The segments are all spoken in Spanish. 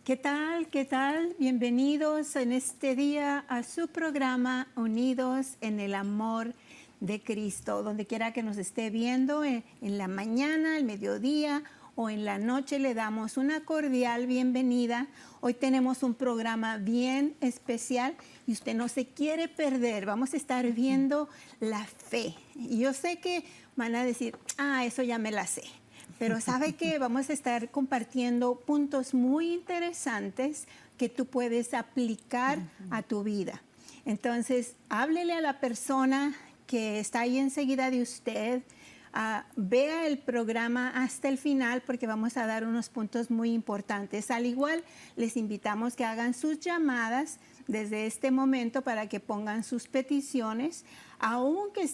¿Qué tal? ¿Qué tal? Bienvenidos en este día a su programa Unidos en el Amor de Cristo. Donde quiera que nos esté viendo, en la mañana, al mediodía o en la noche, le damos una cordial bienvenida. Hoy tenemos un programa bien especial y usted no se quiere perder. Vamos a estar viendo la fe. Y yo sé que van a decir, eso ya me la sé. Pero sabe que vamos a estar compartiendo puntos muy interesantes que tú puedes aplicar a tu vida. Entonces, háblele a la persona que está ahí enseguida de usted. Vea el programa hasta el final porque vamos a dar unos puntos muy importantes. Al igual, les invitamos que hagan sus llamadas desde este momento para que pongan sus peticiones. Aunque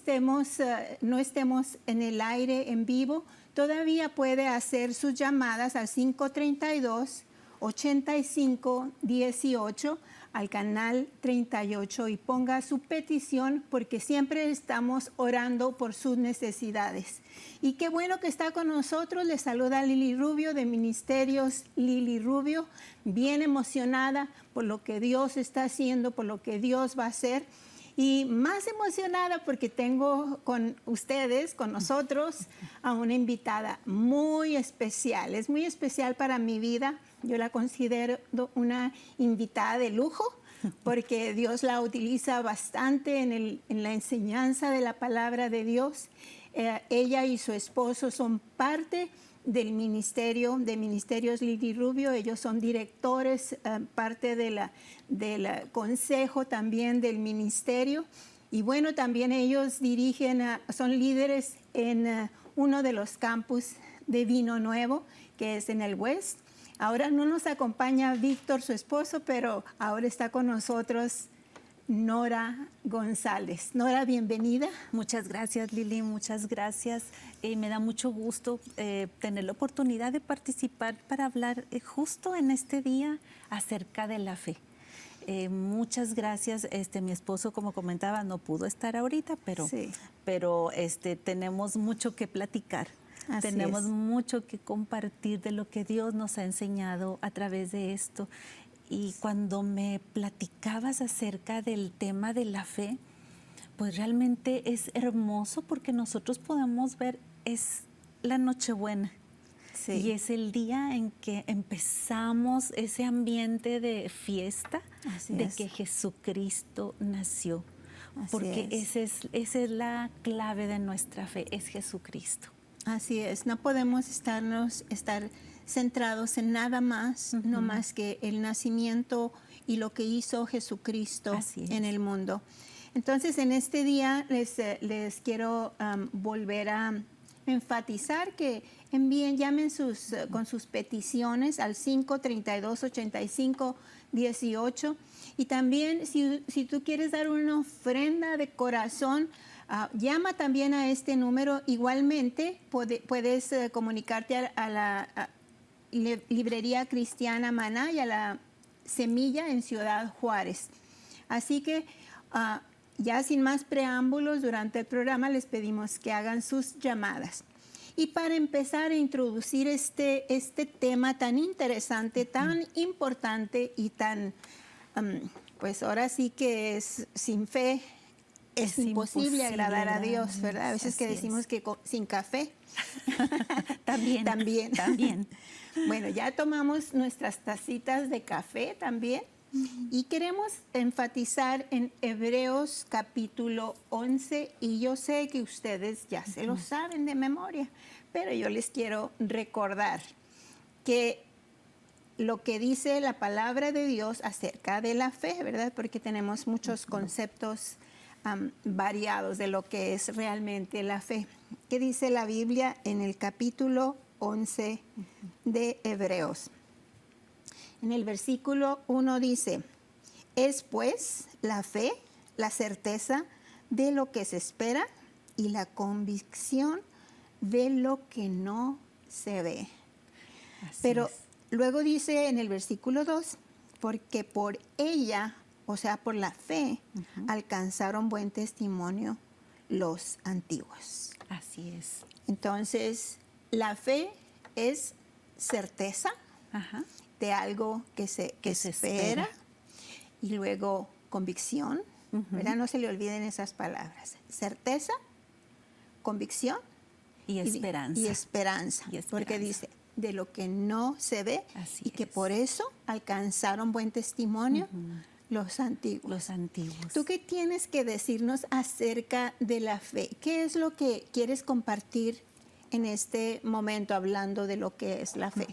no estemos en el aire en vivo, todavía puede hacer sus llamadas al 532-8518 al canal 38 y ponga su petición porque siempre estamos orando por sus necesidades. Y qué bueno que está con nosotros. Le saluda Lili Rubio de Ministerios Lili Rubio, bien emocionada por lo que Dios está haciendo, por lo que Dios va a hacer. Y más emocionada porque tengo con ustedes, con nosotros, a una invitada muy especial. Es muy especial para mi vida. Yo la considero una invitada de lujo porque Dios la utiliza bastante en la enseñanza de la palabra de Dios. Ella y su esposo son parte del ministerio, de Ministerios Lili Rubio. Ellos son directores, parte del consejo también del ministerio. Y bueno, también ellos son líderes en uno de los campus de Vino Nuevo, que es en el West. Ahora no nos acompaña Víctor, su esposo, pero ahora está con nosotros Nora González. Nora, bienvenida. Muchas gracias, Lili, muchas gracias. Me da mucho gusto tener la oportunidad de participar para hablar justo en este día acerca de la fe. Muchas gracias. Mi esposo, como comentaba, no pudo estar ahorita, pero tenemos mucho que platicar. Tenemos mucho que compartir de lo que Dios nos ha enseñado a través de esto. Y cuando me platicabas acerca del tema de la fe, pues realmente es hermoso porque nosotros podemos ver, es la Nochebuena. Sí. Y es el día en que empezamos ese ambiente de fiesta. Que Jesucristo nació. Porque esa es la clave de nuestra fe, es Jesucristo. Así es, no podemos estar centrados en nada más, no más que el nacimiento y lo que hizo Jesucristo en el mundo. Entonces, en este día les quiero volver a enfatizar que llamen con sus peticiones al 532-8518. Y también, si tú quieres dar una ofrenda de corazón, llama también a este número. Igualmente, puedes comunicarte a la Librería Cristiana Maná y a la Semilla en Ciudad Juárez. Así que ya sin más preámbulos, durante el programa les pedimos que hagan sus llamadas. Y para empezar a introducir este tema tan interesante, tan importante y tan, pues ahora sí que es sin fe, es imposible agradar a Dios, ¿verdad? A veces que decimos que sin café. También. Bueno, ya tomamos nuestras tacitas de café también. Y queremos enfatizar en Hebreos capítulo 11, y yo sé que ustedes ya se lo saben de memoria, pero yo les quiero recordar que lo que dice la palabra de Dios acerca de la fe, ¿verdad? Porque tenemos muchos conceptos variados de lo que es realmente la fe. ¿Qué dice la Biblia en el capítulo 11 de Hebreos? En el versículo 1 dice: es pues la fe, la certeza de lo que se espera y la convicción de lo que no se ve. Pero luego dice en el versículo 2, porque por ella, o sea, por la fe, alcanzaron buen testimonio los antiguos. Así es. Entonces, la fe es certeza. de algo que se espera. Y luego convicción, ¿verdad? No se le olviden esas palabras. Certeza, convicción y esperanza. Y esperanza. Porque dice, de lo que no se ve. Así y que es. por eso alcanzaron buen testimonio los antiguos. Los antiguos. ¿Tú qué tienes que decirnos acerca de la fe? ¿Qué es lo que quieres compartir en este momento hablando de lo que es la fe?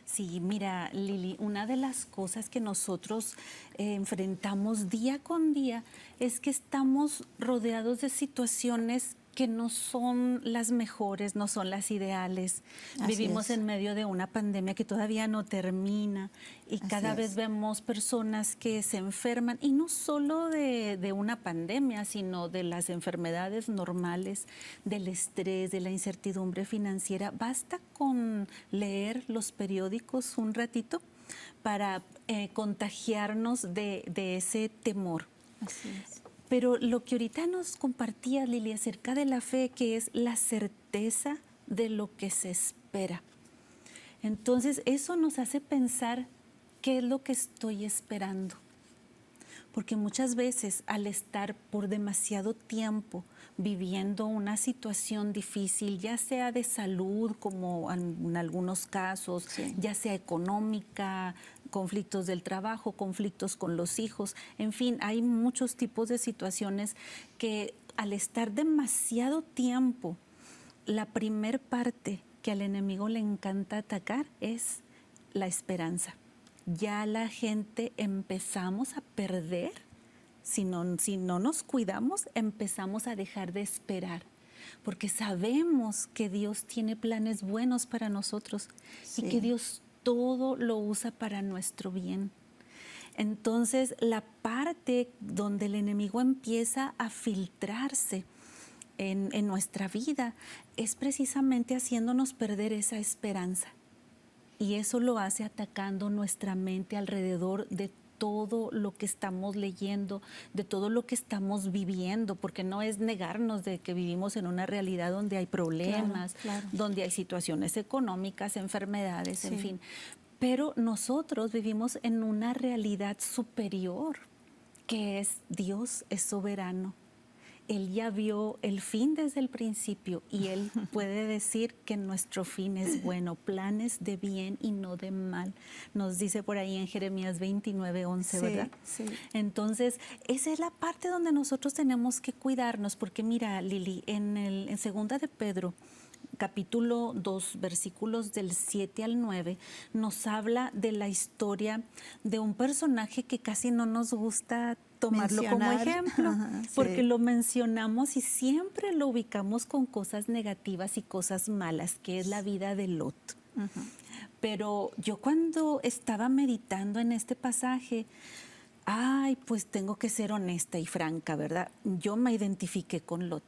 Sí, mira, Lili, una de las cosas que nosotros enfrentamos día con día es que estamos rodeados de situaciones que no son las mejores, no son las ideales. Vivimos en medio de una pandemia que todavía no termina y cada vez vemos personas que se enferman, y no solo de una pandemia, sino de las enfermedades normales, del estrés, de la incertidumbre financiera. Basta con leer los periódicos un ratito para contagiarnos de ese temor. Así es. Pero lo que ahorita nos compartía, Lili, acerca de la fe, que es la certeza de lo que se espera. Entonces, eso nos hace pensar qué es lo que estoy esperando. Porque muchas veces, al estar por demasiado tiempo viviendo una situación difícil, ya sea de salud, como en algunos casos, ya sea económica, conflictos del trabajo, conflictos con los hijos, en fin, hay muchos tipos de situaciones que al estar demasiado tiempo, la primer parte que al enemigo le encanta atacar es la esperanza. Ya la gente empezamos a perder, si no nos cuidamos, empezamos a dejar de esperar, porque sabemos que Dios tiene planes buenos para nosotros y que Dios todo lo usa para nuestro bien. Entonces, la parte donde el enemigo empieza a filtrarse en nuestra vida es precisamente haciéndonos perder esa esperanza. Y eso lo hace atacando nuestra mente alrededor de todo lo que estamos leyendo, de todo lo que estamos viviendo, porque no es negarnos de que vivimos en una realidad donde hay problemas, donde hay situaciones económicas, enfermedades, en fin. Pero nosotros vivimos en una realidad superior, que es Dios es soberano. Él ya vio el fin desde el principio y Él puede decir que nuestro fin es bueno, planes de bien y no de mal. Nos dice por ahí en Jeremías 29:11, ¿verdad? Sí. Entonces, esa es la parte donde nosotros tenemos que cuidarnos, porque mira, Lili, en segunda de Pedro, capítulo 2, versículos del 7 al 9, nos habla de la historia de un personaje que casi no nos gusta tomarlo como ejemplo, porque lo mencionamos y siempre lo ubicamos con cosas negativas y cosas malas, que es la vida de Lot. Pero yo cuando estaba meditando en este pasaje, pues tengo que ser honesta y franca, ¿verdad? Yo me identifiqué con Lot,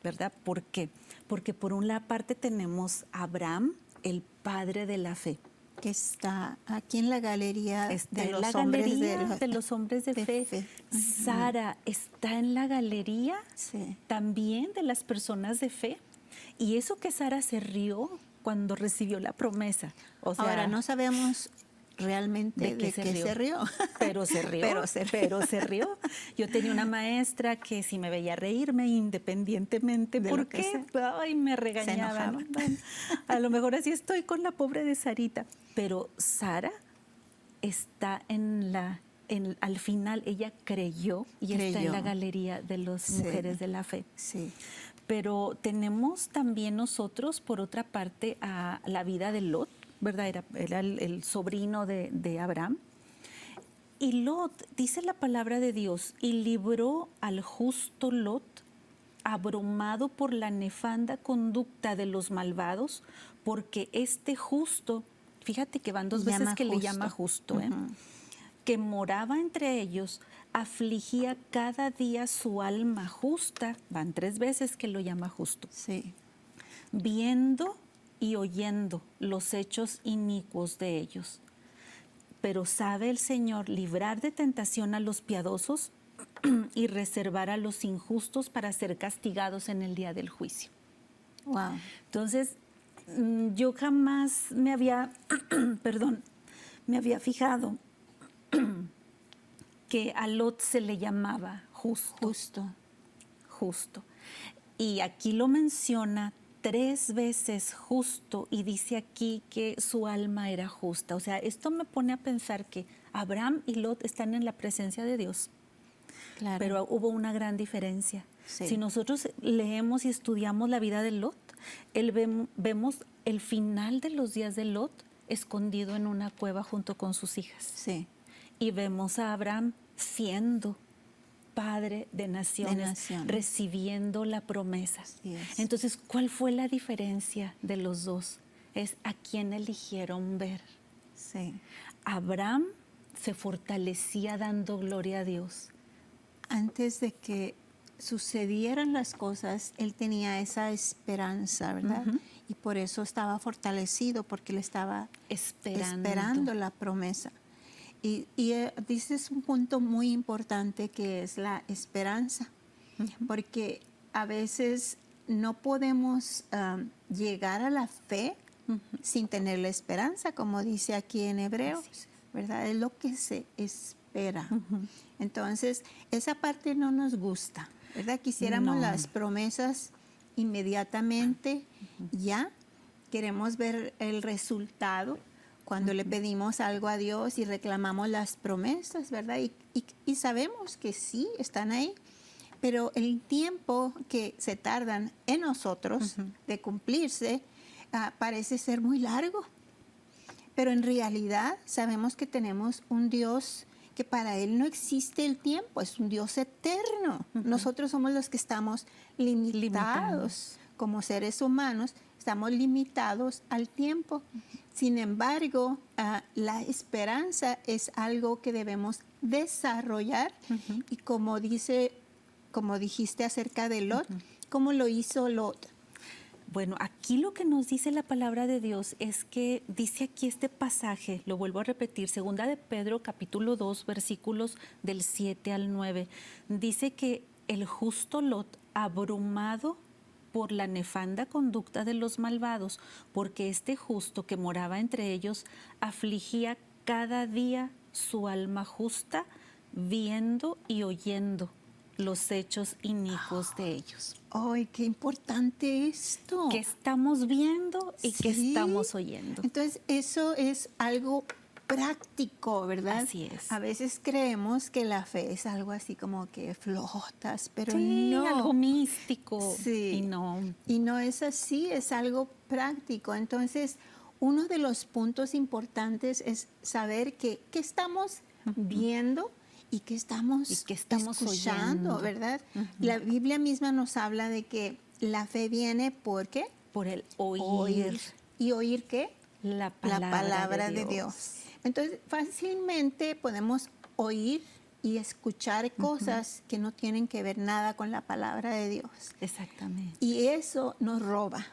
¿verdad? ¿Por qué? Porque por una parte tenemos a Abraham, el padre de la fe, que está aquí en la galería de los hombres de fe. Sara está en la galería también de las personas de fe. Y eso que Sara se rió cuando recibió la promesa. O sea, ahora no sabemos realmente de qué se rió. Pero se rió. Pero se rió. Yo tenía una maestra que si me veía reírme independientemente, ¿por qué? Ay, me regañaba, ¿no? Bueno, a lo mejor así estoy con la pobre de Sarita. Pero Sara está al final, ella creyó y está en la galería de las mujeres de la fe. Sí. Pero tenemos también nosotros, por otra parte, a la vida de Lot, ¿verdad? Era el sobrino de Abraham. Y Lot, dice la palabra de Dios, y libró al justo Lot, abrumado por la nefanda conducta de los malvados, porque este justo, fíjate que van dos veces que le llama justo, que moraba entre ellos, afligía cada día su alma justa, van 3 veces que lo llama justo, viendo y oyendo los hechos inicuos de ellos. Pero sabe el Señor librar de tentación a los piadosos y reservar a los injustos para ser castigados en el día del juicio. Wow. Entonces, yo jamás me había, me había fijado que a Lot se le llamaba justo. Justo. Y aquí lo menciona 3 veces justo y dice aquí que su alma era justa. O sea, esto me pone a pensar que Abraham y Lot están en la presencia de Dios. Claro. Pero hubo una gran diferencia. Sí. Si nosotros leemos y estudiamos la vida de Lot, vemos el final de los días de Lot escondido en una cueva junto con sus hijas. Sí. Y vemos a Abraham siendo padre de naciones, recibiendo la promesa. Entonces, ¿cuál fue la diferencia de los dos? Es a quién eligieron ver. Sí. Abraham se fortalecía dando gloria a Dios. Antes de que sucedieran las cosas, él tenía esa esperanza, ¿verdad? Y por eso estaba fortalecido, porque él estaba esperando la promesa. Y dices un punto muy importante que es la esperanza, porque a veces no podemos llegar a la fe sin tener la esperanza, como dice aquí en Hebreos, ¿verdad? Es lo que se espera. Entonces, esa parte no nos gusta, ¿verdad? Quisiéramos las promesas inmediatamente, ya. Queremos ver el resultado cuando le pedimos algo a Dios y reclamamos las promesas, ¿verdad? Y sabemos que sí, están ahí, pero el tiempo que se tardan en nosotros de cumplirse parece ser muy largo. Pero en realidad sabemos que tenemos un Dios que para Él no existe el tiempo, es un Dios eterno. Nosotros somos los que estamos limitados como seres humanos, estamos limitados al tiempo. Sin embargo, la esperanza es algo que debemos desarrollar y como dijiste acerca de Lot, ¿cómo lo hizo Lot? Bueno, aquí lo que nos dice la palabra de Dios es que dice aquí este pasaje, lo vuelvo a repetir, 2 de Pedro capítulo 2, versículos del 7 al 9, dice que el justo Lot, abrumado por la nefanda conducta de los malvados, porque este justo que moraba entre ellos afligía cada día su alma justa, viendo y oyendo los hechos inicuos de ellos. ¡Ay, qué importante esto! ¿Qué estamos viendo y qué estamos oyendo? Entonces, eso es algo práctico, ¿verdad? Así es. A veces creemos que la fe es algo así como que flotas, pero sí, no. algo místico. Sí. Y no. Y no es así, es algo práctico. Entonces, uno de los puntos importantes es saber qué estamos viendo y qué estamos escuchando, oyendo, ¿verdad? La Biblia misma nos habla de que la fe viene ¿por qué? Por el oír. ¿Y oír qué? La palabra de Dios. Entonces, fácilmente podemos oír y escuchar cosas que no tienen que ver nada con la palabra de Dios. Exactamente. Y eso nos roba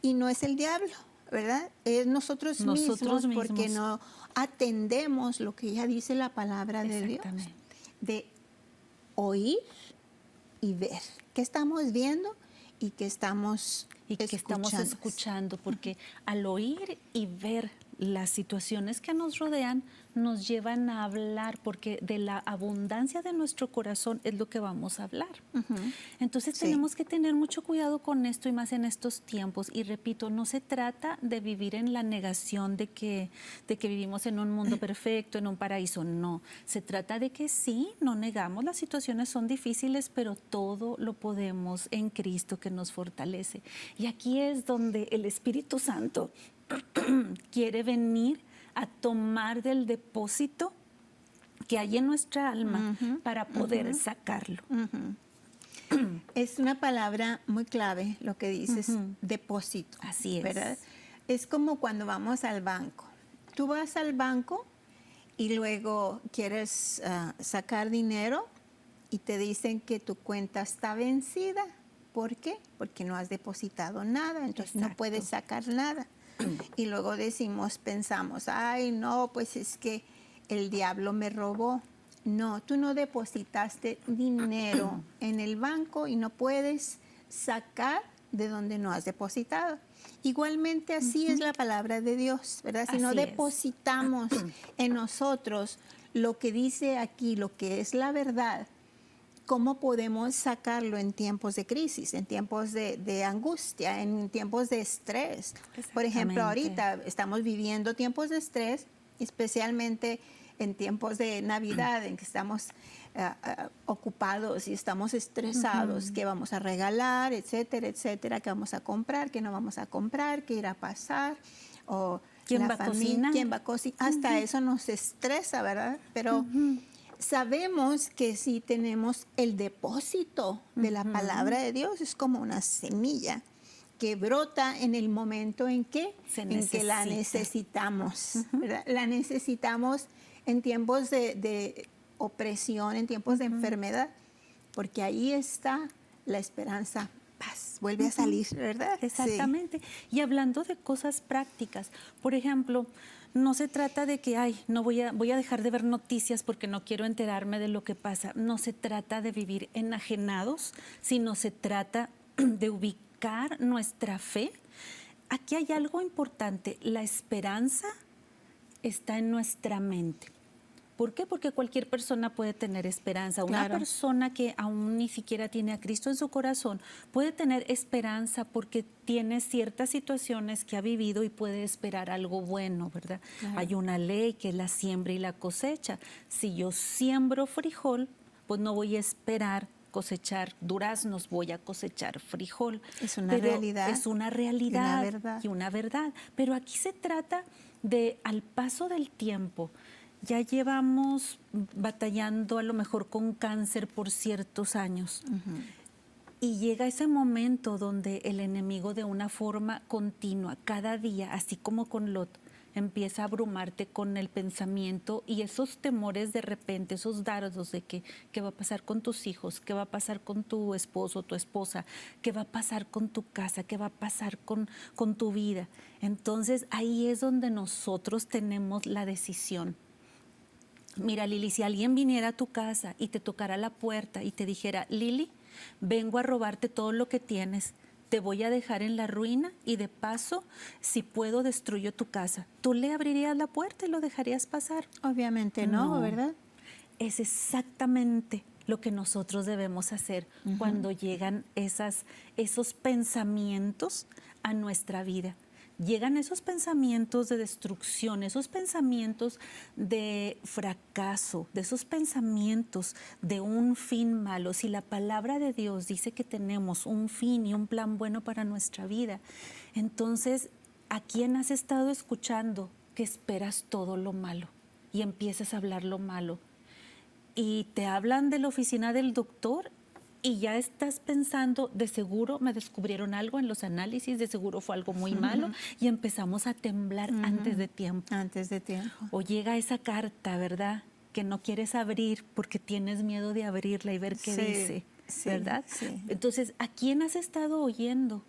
y no es el diablo, ¿verdad? Es nosotros mismos porque no atendemos lo que ya dice la palabra de Dios, de oír y ver. ¿Qué estamos viendo y qué estamos escuchando? Porque al oír y ver las situaciones que nos rodean nos llevan a hablar, porque de la abundancia de nuestro corazón es lo que vamos a hablar. Entonces tenemos que tener mucho cuidado con esto y más en estos tiempos. Y repito, no se trata de vivir en la negación de que vivimos en un mundo perfecto, en un paraíso. No, se trata de que sí, no negamos, las situaciones son difíciles, pero todo lo podemos en Cristo que nos fortalece. Y aquí es donde el Espíritu Santo quiere venir a tomar del depósito que hay en nuestra alma para poder sacarlo. Es una palabra muy clave lo que dices, depósito. Así es. ¿Verdad? Es como cuando vamos al banco. Tú vas al banco y luego quieres sacar dinero y te dicen que tu cuenta está vencida. ¿Por qué? Porque no has depositado nada, entonces no puedes sacar nada. Y luego pensamos, ay, no, pues es que el diablo me robó. No, tú no depositaste dinero en el banco y no puedes sacar de donde no has depositado. Igualmente así es la palabra de Dios, ¿verdad? Si no Así es. depositamos en nosotros lo que dice aquí, lo que es la verdad, ¿cómo podemos sacarlo en tiempos de crisis, en tiempos de angustia, en tiempos de estrés? Por ejemplo, Exactamente. ahorita estamos viviendo tiempos de estrés, especialmente en tiempos de Navidad, en que estamos ocupados y estamos estresados, qué vamos a regalar, etcétera, etcétera, qué vamos a comprar, qué no vamos a comprar, qué irá a pasar, o ¿Quién la va a familia, cocinar? quién va a cocinar. Hasta eso nos estresa, ¿verdad? Pero sabemos que si tenemos el depósito de la palabra de Dios, es como una semilla que brota en el momento en que la necesitamos, ¿verdad? La necesitamos en tiempos de opresión, en tiempos de enfermedad, porque ahí está la esperanza. Paz, vuelve a salir, ¿verdad? Exactamente. Y hablando de cosas prácticas, por ejemplo, no se trata de que, no voy a dejar de ver noticias porque no quiero enterarme de lo que pasa. No se trata de vivir enajenados, sino se trata de ubicar nuestra fe. Aquí hay algo importante, la esperanza está en nuestra mente. ¿Por qué? Porque cualquier persona puede tener esperanza. Una persona que aún ni siquiera tiene a Cristo en su corazón puede tener esperanza porque tiene ciertas situaciones que ha vivido y puede esperar algo bueno, ¿verdad? Claro. Hay una ley que es la siembra y la cosecha. Si yo siembro frijol, pues no voy a esperar cosechar duraznos, voy a cosechar frijol. Es una realidad. Es una realidad y una verdad. Pero aquí se trata de, al paso del tiempo, ya llevamos batallando a lo mejor con cáncer por ciertos años. Y llega ese momento donde el enemigo de una forma continua, cada día, así como con Lot, empieza a abrumarte con el pensamiento y esos temores de repente, esos dardos de que qué va a pasar con tus hijos, qué va a pasar con tu esposo, tu esposa, qué va a pasar con tu casa, qué va a pasar con tu vida. Entonces ahí es donde nosotros tenemos la decisión. Mira, Lili, si alguien viniera a tu casa y te tocara la puerta y te dijera, Lili, vengo a robarte todo lo que tienes, te voy a dejar en la ruina y de paso, si puedo, destruyo tu casa. ¿Tú le abrirías la puerta y lo dejarías pasar? Obviamente no, ¿verdad? Es exactamente lo que nosotros debemos hacer cuando llegan esos pensamientos a nuestra vida. Llegan esos pensamientos de destrucción, esos pensamientos de fracaso, de esos pensamientos de un fin malo. Si la palabra de Dios dice que tenemos un fin y un plan bueno para nuestra vida, entonces, ¿a quién has estado escuchando que esperas todo lo malo y empiezas a hablar lo malo? Y te hablan de la oficina del doctor y ya estás pensando, de seguro me descubrieron algo en los análisis, de seguro fue algo muy malo, y empezamos a temblar antes de tiempo. Antes de tiempo. O llega esa carta, ¿verdad?, que no quieres abrir porque tienes miedo de abrirla y ver qué dice, ¿verdad? Sí. Entonces, ¿a quién has estado oyendo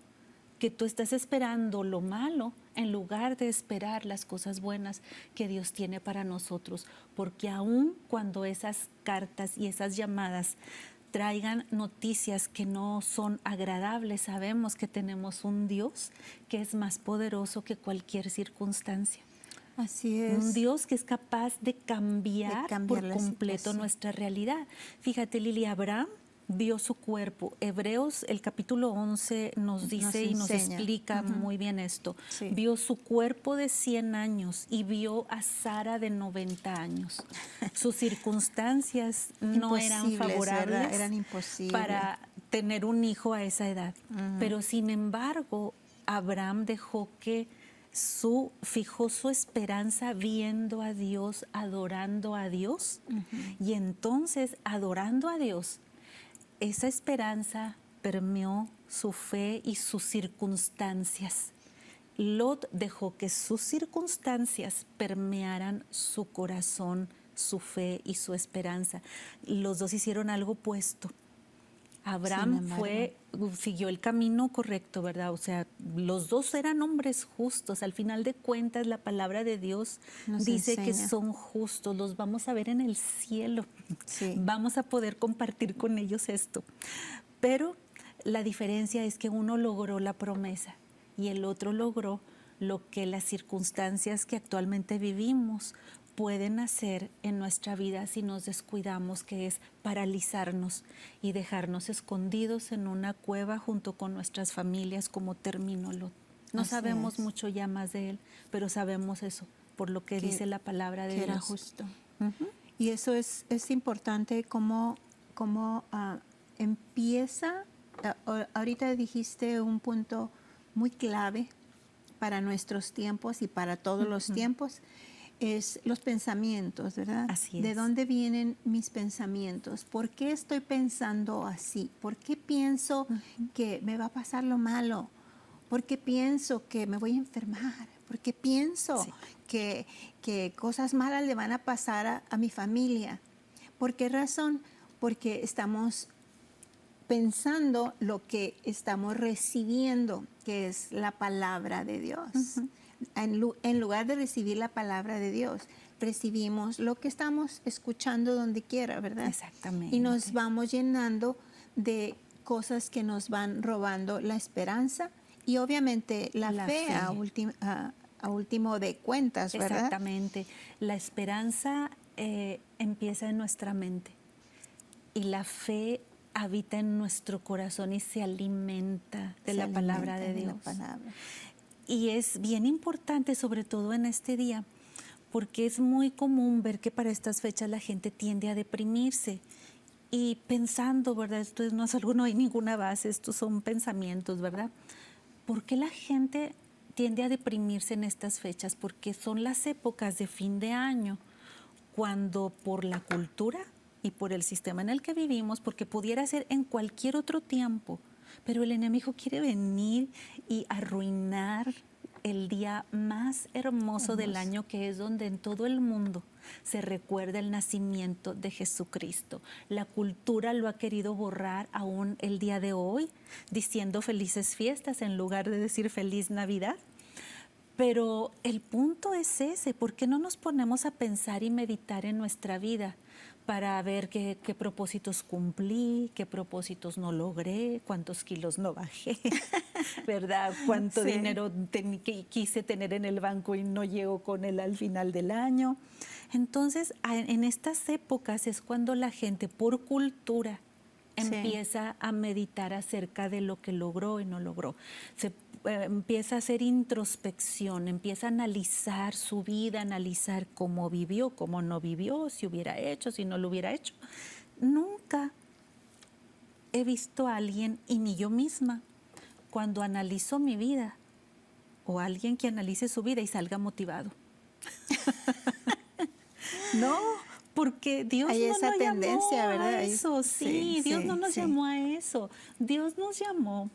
que tú estás esperando lo malo en lugar de esperar las cosas buenas que Dios tiene para nosotros? Porque aun cuando esas cartas y esas llamadas traigan noticias que no son agradables, sabemos que tenemos un Dios que es más poderoso que cualquier circunstancia. Así es. Un Dios que es capaz de cambiar por completo nuestra realidad. Fíjate, Lili, Abraham vio su cuerpo. Hebreos, el capítulo 11 nos dice y nos explica muy bien esto. Sí. Vio su cuerpo de 100 años y vio a Sara de 90 años. Sus circunstancias no eran favorables, eran imposibles para tener un hijo a esa edad. Pero sin embargo, Abraham fijó su esperanza viendo a Dios, adorando a Dios. Y entonces, adorando a Dios, esa esperanza permeó su fe y sus circunstancias. Lot dejó que sus circunstancias permearan su corazón, su fe y su esperanza. Los dos hicieron algo opuesto. Abraham siguió el camino correcto, ¿verdad? O sea, los dos eran hombres justos. Al final de cuentas, la palabra de Dios dice que son justos. Los vamos a ver en el cielo. Sí. Vamos a poder compartir con ellos esto. Pero la diferencia es que uno logró la promesa y el otro logró lo que las circunstancias que actualmente vivimos pueden hacer en nuestra vida si nos descuidamos, que es paralizarnos y dejarnos escondidos en una cueva junto con nuestras familias, como terminó Lot. No Así sabemos es. mucho ya más de él, pero sabemos eso por lo que dice la palabra de que Dios. era justo. Y eso es importante cómo empieza. Ahorita dijiste un punto muy clave para nuestros tiempos y para todos los tiempos, es los pensamientos, ¿verdad? Así ¿De es. dónde vienen mis pensamientos? ¿Por qué estoy pensando así? ¿Por qué pienso que me va a pasar lo malo? ¿Por qué pienso que me voy a enfermar? ¿Por qué pienso que cosas malas le van a pasar a mi familia? ¿Por qué razón? Porque estamos pensando lo que estamos recibiendo, que es la palabra de Dios. En lugar de recibir la palabra de Dios, recibimos lo que estamos escuchando donde quiera, ¿verdad? Exactamente. Y nos vamos llenando de cosas que nos van robando la esperanza y obviamente la fe. A último de cuentas, ¿verdad? Exactamente. La esperanza empieza en nuestra mente y la fe habita en nuestro corazón y se alimenta de la palabra de Dios. Y es bien importante, sobre todo en este día, porque es muy común ver que para estas fechas la gente tiende a deprimirse. Y pensando, ¿verdad? Esto no es algo, no hay ninguna base, estos son pensamientos, ¿verdad? ¿Por qué la gente tiende a deprimirse en estas fechas? Porque son las épocas de fin de año, cuando por la cultura y por el sistema en el que vivimos, porque pudiera ser en cualquier otro tiempo, pero el enemigo quiere venir y arruinar el día más hermoso del año, que es donde en todo el mundo se recuerda el nacimiento de Jesucristo. La cultura lo ha querido borrar aún el día de hoy, diciendo felices fiestas en lugar de decir feliz Navidad. Pero el punto es ese, ¿por qué no nos ponemos a pensar y meditar en nuestra vida para ver qué propósitos cumplí, qué propósitos no logré, cuántos kilos no bajé, ¿verdad? Cuánto dinero quise tener en el banco y no llego con él al final del año? Entonces, en estas épocas es cuando la gente, por cultura, empieza a meditar acerca de lo que logró y no logró. Empieza a hacer introspección, empieza a analizar su vida, analizar cómo vivió, cómo no vivió, si hubiera hecho, si no lo hubiera hecho. Nunca he visto a alguien, y ni yo misma, cuando analizo mi vida, o alguien que analice su vida y salga motivado. No, porque Dios hay no esa nos tendencia, llamó ¿verdad? a eso. Sí, Dios no nos llamó a eso. Dios nos llamó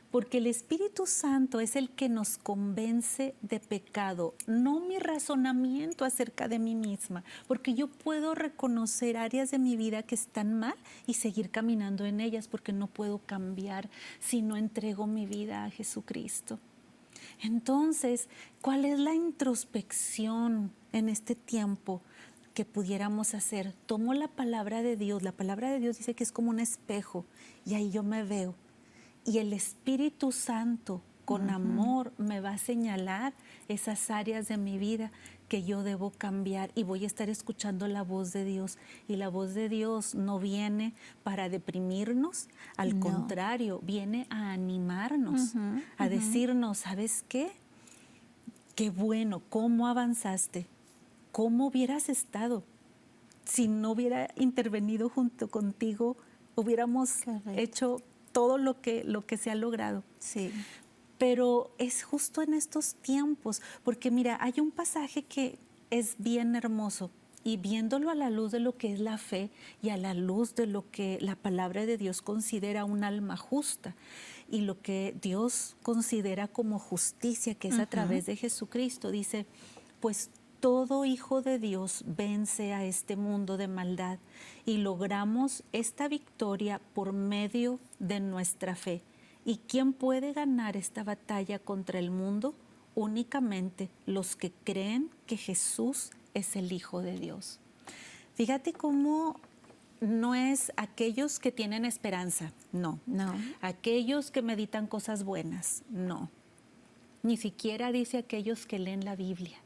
porque el Espíritu Santo es el que nos convence de pecado, no mi razonamiento acerca de mí misma, porque yo puedo reconocer áreas de mi vida que están mal y seguir caminando en ellas, porque no puedo cambiar si no entrego mi vida a Jesucristo. Entonces, ¿cuál es la introspección en este tiempo que pudiéramos hacer? Tomo la palabra de Dios dice que es como un espejo, y ahí yo me veo. Y el Espíritu Santo, con amor, me va a señalar esas áreas de mi vida que yo debo cambiar, y voy a estar escuchando la voz de Dios. Y la voz de Dios no viene para deprimirnos, al contrario, viene a animarnos, a decirnos, ¿sabes qué? Qué bueno, ¿cómo avanzaste? ¿Cómo hubieras estado si no hubiera intervenido junto contigo? Hubiéramos hecho todo lo que se ha logrado. Sí. Pero es justo en estos tiempos, porque mira, hay un pasaje que es bien hermoso, y viéndolo a la luz de lo que es la fe y a la luz de lo que la palabra de Dios considera un alma justa y lo que Dios considera como justicia, que es a través de Jesucristo, dice, pues todo hijo de Dios vence a este mundo de maldad, y logramos esta victoria por medio de nuestra fe. ¿Y quién puede ganar esta batalla contra el mundo? Únicamente los que creen que Jesús es el Hijo de Dios. Fíjate cómo no es aquellos que tienen esperanza, no. Aquellos que meditan cosas buenas, no. Ni siquiera dice aquellos que leen la Biblia.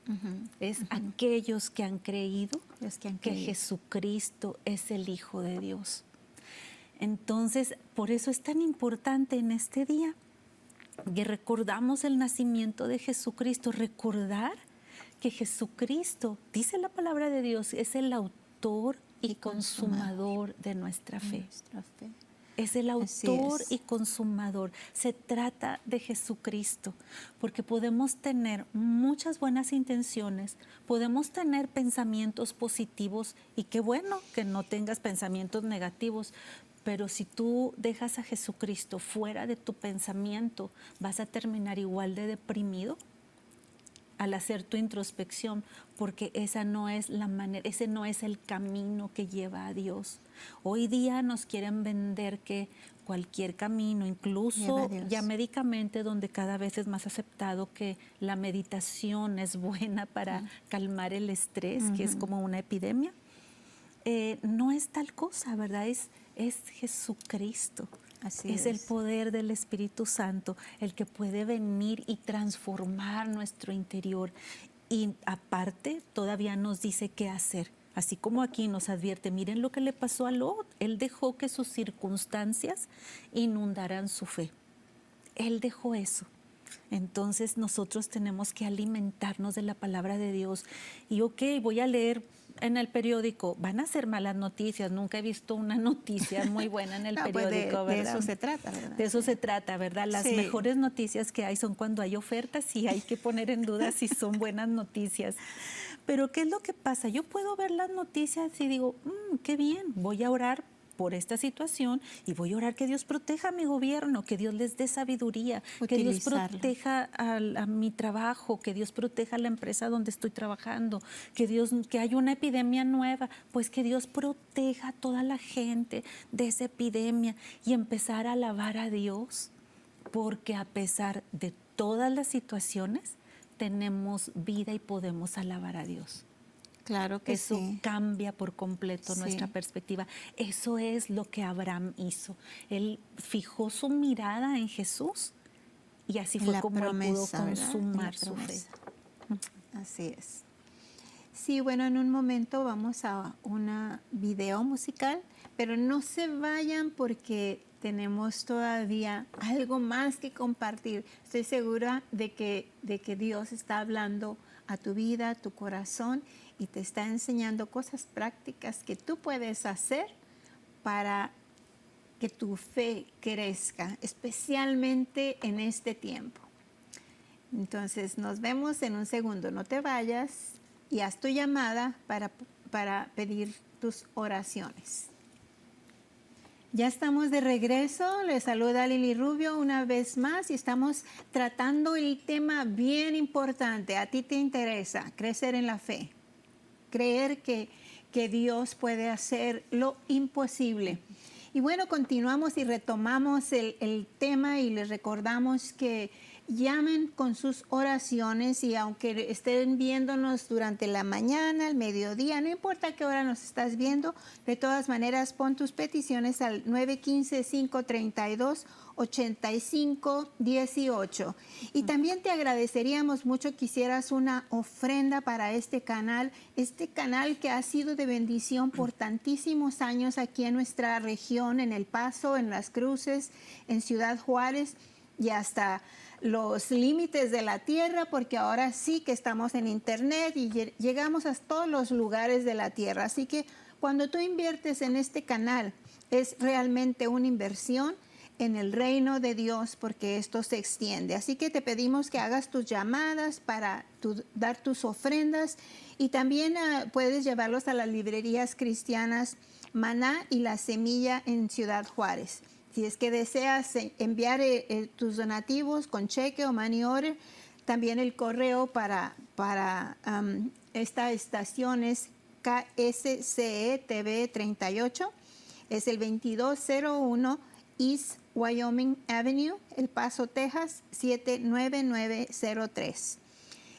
Es aquellos que han creído que Jesucristo es el Hijo de Dios. Entonces, por eso es tan importante en este día que recordamos el nacimiento de Jesucristo, recordar que Jesucristo, dice la palabra de Dios, es el autor y consumador de nuestra fe. Es el autor y consumador. Se trata de Jesucristo, porque podemos tener muchas buenas intenciones, podemos tener pensamientos positivos, y qué bueno que no tengas pensamientos negativos, pero si tú dejas a Jesucristo fuera de tu pensamiento, vas a terminar igual de deprimido al hacer tu introspección, porque esa no es la manera, ese no es el camino que lleva a Dios. Hoy día nos quieren vender que cualquier camino, incluso ya médicamente, donde cada vez es más aceptado que la meditación es buena para calmar el estrés, que es como una epidemia, no es tal cosa, ¿verdad? Es Jesucristo. Es el poder del Espíritu Santo el que puede venir y transformar nuestro interior. Y aparte, todavía nos dice qué hacer. Así como aquí nos advierte, miren lo que le pasó a Lot. Él dejó que sus circunstancias inundaran su fe. Él dejó eso. Entonces nosotros tenemos que alimentarnos de la palabra de Dios. Y voy a leer en el periódico, van a ser malas noticias. Nunca he visto una noticia muy buena en el periódico, pues ¿verdad? de eso se trata, ¿verdad? De eso se trata, ¿verdad? Las mejores noticias que hay son cuando hay ofertas, y hay que poner en duda si son buenas noticias. Pero ¿qué es lo que pasa? Yo puedo ver las noticias y digo, qué bien, voy a orar por esta situación y voy a orar que Dios proteja a mi gobierno, que Dios les dé sabiduría, que Dios proteja a mi trabajo, que Dios proteja a la empresa donde estoy trabajando, que hay una epidemia nueva, pues que Dios proteja a toda la gente de esa epidemia, y empezar a alabar a Dios, porque a pesar de todas las situaciones tenemos vida y podemos alabar a Dios. Claro que eso cambia por completo nuestra perspectiva. Eso es lo que Abraham hizo. Él fijó su mirada en Jesús, y así fue como él pudo consumar su fe. Así es. Sí, bueno, en un momento vamos a una video musical, pero no se vayan porque tenemos todavía algo más que compartir. Estoy segura de que Dios está hablando a tu vida, a tu corazón, y te está enseñando cosas prácticas que tú puedes hacer para que tu fe crezca, especialmente en este tiempo. Entonces, nos vemos en un segundo. No te vayas y haz tu llamada para pedir tus oraciones. Ya estamos de regreso. Les saluda Lili Rubio una vez más y estamos tratando el tema bien importante. A ti te interesa crecer en la fe, creer que Dios puede hacer lo imposible. Y bueno, continuamos y retomamos el tema, y les recordamos que llamen con sus oraciones, y aunque estén viéndonos durante la mañana, al mediodía, no importa a qué hora nos estás viendo, de todas maneras pon tus peticiones al 915-532-8518. Y también te agradeceríamos mucho que hicieras una ofrenda para este canal que ha sido de bendición por tantísimos años aquí en nuestra región, en El Paso, en Las Cruces, en Ciudad Juárez y hasta los límites de la tierra, porque ahora sí que estamos en internet y llegamos a todos los lugares de la tierra. Así que cuando tú inviertes en este canal, es realmente una inversión en el reino de Dios, porque esto se extiende. Así que te pedimos que hagas tus llamadas para dar tus ofrendas, y también puedes llevarlos a las librerías cristianas Maná y La Semilla en Ciudad Juárez. Si es que deseas enviar tus donativos con cheque o money order, también el correo para esta estación es KSCE TV 38, es el 2201 East Wyoming Avenue, El Paso, Texas 79903.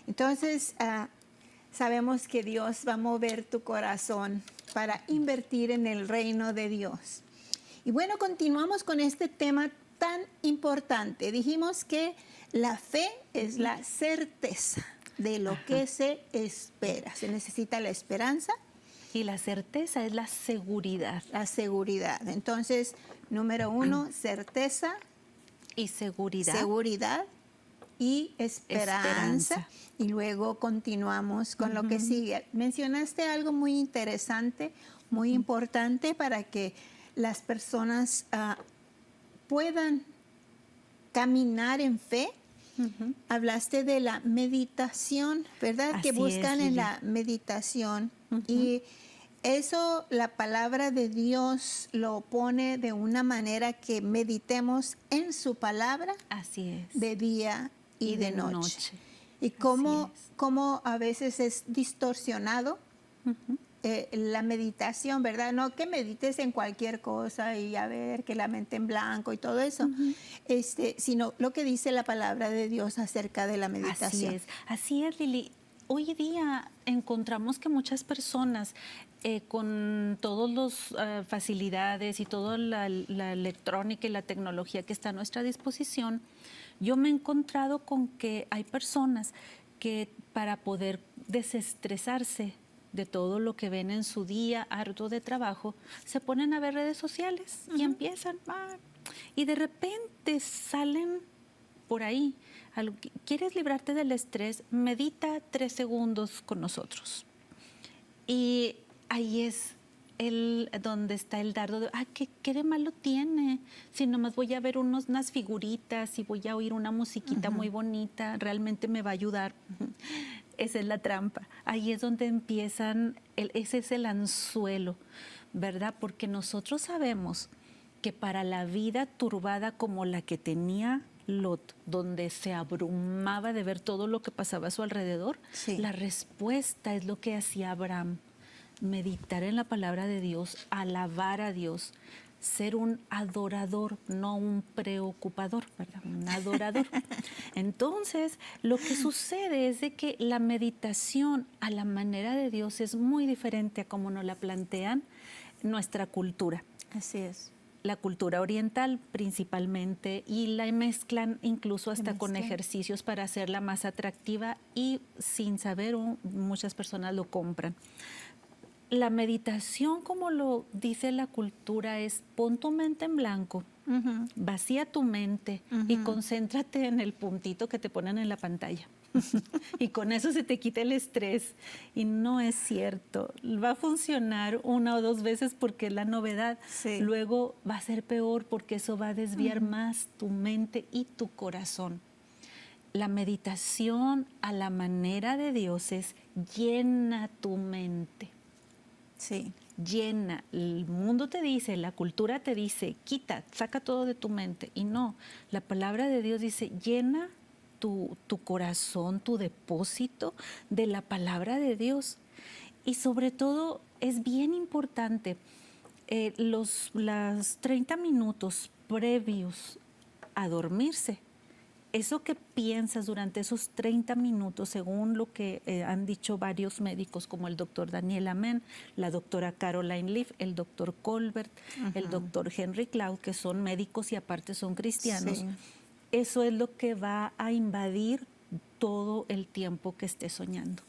Entonces, sabemos que Dios va a mover tu corazón para invertir en el reino de Dios. Y bueno, continuamos con este tema tan importante. Dijimos que la fe es la certeza de lo que se espera. Se necesita la esperanza. Y la certeza es la seguridad. La seguridad. Entonces, número 1, certeza. Y seguridad. Seguridad y esperanza. Y luego continuamos con lo que sigue. Mencionaste algo muy interesante, muy importante para que las personas puedan caminar en fe. Hablaste de la meditación, ¿verdad? Así que buscan es, en la meditación. Y eso la palabra de Dios lo pone de una manera que meditemos en su palabra. Así es. De día y de noche. Y cómo a veces es distorsionado la meditación, ¿verdad? No que medites en cualquier cosa y a ver que la mente en blanco y todo eso, sino lo que dice la palabra de Dios acerca de la meditación. Así es, Lili. Hoy día encontramos que muchas personas con todas las facilidades y toda la electrónica y la tecnología que está a nuestra disposición, yo me he encontrado con que hay personas que para poder desestresarse de todo lo que ven en su día harto de trabajo, se ponen a ver redes sociales y empiezan, y de repente salen por ahí. ¿Quieres librarte del estrés? Medita 3 segundos con nosotros. Y ahí es donde está el dardo de, ¿qué de malo tiene? Si nomás voy a ver unas figuritas y voy a oír una musiquita muy bonita, realmente me va a ayudar. Esa es la trampa. Ahí es donde empiezan, ese es el anzuelo, ¿verdad? Porque nosotros sabemos que para la vida turbada como la que tenía Lot, donde se abrumaba de ver todo lo que pasaba a su alrededor, la respuesta es lo que hacía Abraham: meditar en la palabra de Dios, alabar a Dios, ser un adorador, no un preocupador, ¿verdad? Un adorador. Entonces, lo que sucede es de que la meditación a la manera de Dios es muy diferente a como nos la plantean nuestra cultura. Así es. La cultura oriental principalmente, y la mezclan incluso hasta con ejercicios para hacerla más atractiva, y sin saber muchas personas lo compran. La meditación, como lo dice la cultura, es pon tu mente en blanco, vacía tu mente y concéntrate en el puntito que te ponen en la pantalla. Y con eso se te quita el estrés. Y no es cierto. Va a funcionar 1 o 2 veces porque es la novedad. Luego va a ser peor porque eso va a desviar más tu mente y tu corazón. La meditación a la manera de Dios es llena tu mente. Llena. El mundo te dice, la cultura te dice, quita, saca todo de tu mente. Y no, la palabra de Dios dice, llena tu corazón, tu depósito de la palabra de Dios. Y sobre todo es bien importante los 30 minutos previos a dormirse. Eso que piensas durante esos 30 minutos, según lo que han dicho varios médicos, como el doctor Daniel Amen, la doctora Caroline Leaf, el doctor Colbert, el doctor Henry Cloud, que son médicos y aparte son cristianos, eso es lo que va a invadir todo el tiempo que estés soñando.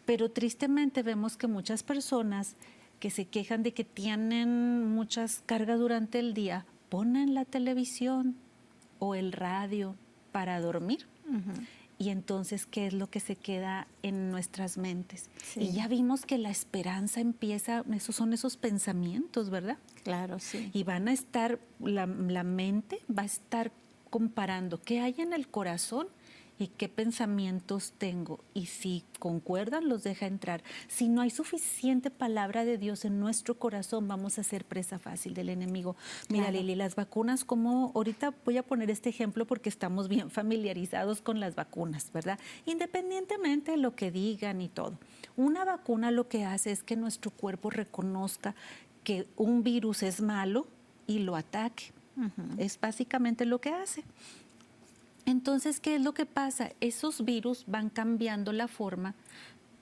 Pero tristemente vemos que muchas personas que se quejan de que tienen muchas cargas durante el día, ponen la televisión o el radio para dormir. Y entonces, ¿qué es lo que se queda en nuestras mentes? Y ya vimos que la esperanza empieza, esos son esos pensamientos, ¿verdad? Claro, sí. Y van a estar, la mente va a estar comparando qué hay en el corazón y qué pensamientos tengo. Y si concuerdan, los deja entrar. Si no hay suficiente palabra de Dios en nuestro corazón, vamos a ser presa fácil del enemigo. Mira, Lili, las vacunas, como ahorita voy a poner este ejemplo porque estamos bien familiarizados con las vacunas, ¿verdad? Independientemente de lo que digan y todo. Una vacuna lo que hace es que nuestro cuerpo reconozca que un virus es malo y lo ataque. Es básicamente lo que hace. Entonces, ¿qué es lo que pasa? Esos virus van cambiando la forma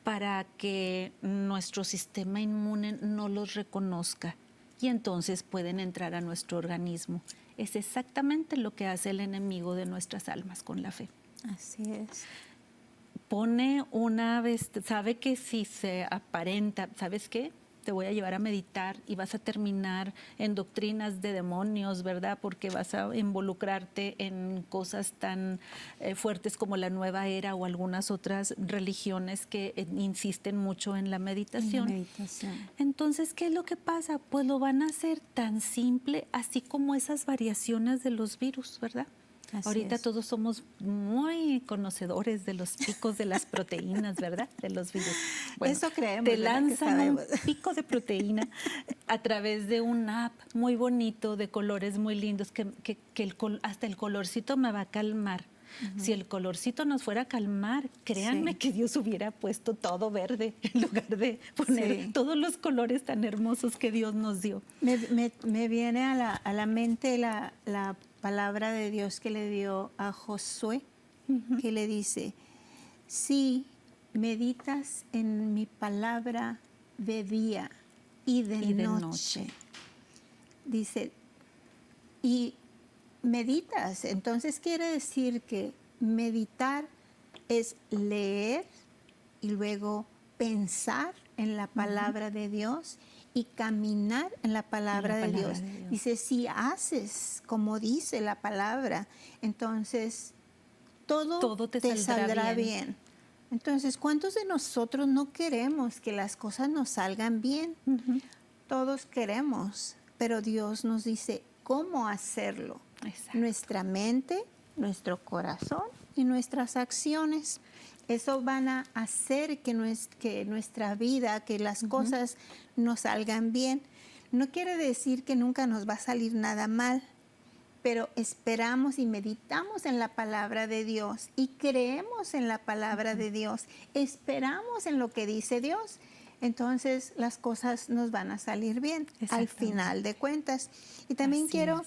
para que nuestro sistema inmune no los reconozca y entonces pueden entrar a nuestro organismo Es exactamente lo que hace el enemigo de nuestras almas con la fe. Así es. Pone una vez, sabe que si se aparenta, ¿sabes qué? Te voy a llevar a meditar y vas a terminar en doctrinas de demonios, ¿verdad? Porque vas a involucrarte en cosas tan fuertes como la nueva era o algunas otras religiones que insisten mucho en la meditación. Entonces, ¿qué es lo que pasa? Pues lo van a hacer tan simple, así como esas variaciones de los virus, ¿verdad? Ahorita todos somos muy conocedores de los picos de las proteínas, ¿verdad? De los virus. Bueno, eso creemos. Te lanzan un pico de proteína a través de una app muy bonito, de colores muy lindos, que hasta el colorcito me va a calmar. Si el colorcito nos fuera a calmar, créanme que Dios hubiera puesto todo verde en lugar de poner todos los colores tan hermosos que Dios nos dio. Me viene a la mente la palabra de Dios que le dio a Josué, que le dice, si meditas en mi palabra de día y de noche, dice, y meditas, entonces quiere decir que meditar es leer y luego pensar en la palabra de Dios y caminar en la palabra de Dios. Dice, si haces como dice la palabra, entonces todo te saldrá bien. Entonces, ¿cuántos de nosotros no queremos que las cosas nos salgan bien? Todos queremos, pero Dios nos dice cómo hacerlo. Exacto. Nuestra mente, nuestro corazón y nuestras acciones. Eso van a hacer que nuestra vida, que las cosas nos salgan bien. No quiere decir que nunca nos va a salir nada mal, pero esperamos y meditamos en la palabra de Dios y creemos en la palabra de Dios. Esperamos en lo que dice Dios. Entonces las cosas nos van a salir bien al final de cuentas. Y también quiero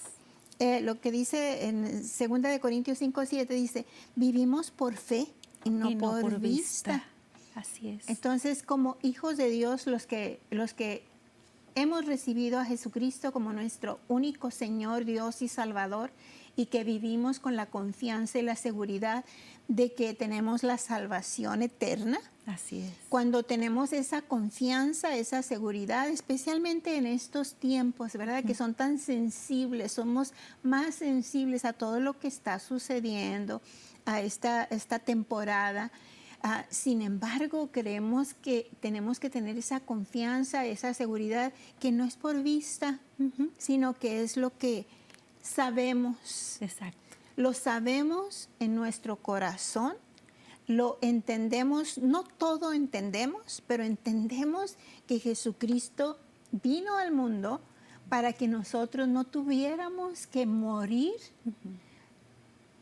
lo que dice en 2 Corintios 5:7, dice, vivimos por fe y no por vista. Así es. Entonces, como hijos de Dios, los que hemos recibido a Jesucristo como nuestro único Señor, Dios y Salvador, y que vivimos con la confianza y la seguridad de que tenemos la salvación eterna. Así es. Cuando tenemos esa confianza, esa seguridad, especialmente en estos tiempos, ¿verdad? Que son tan sensibles, somos más sensibles a todo lo que está sucediendo, a esta temporada. Sin embargo, creemos que tenemos que tener esa confianza, esa seguridad, que no es por vista, sino que es lo que sabemos. Exacto. Lo sabemos en nuestro corazón, lo entendemos, no todo entendemos, pero entendemos que Jesucristo vino al mundo para que nosotros no tuviéramos que morir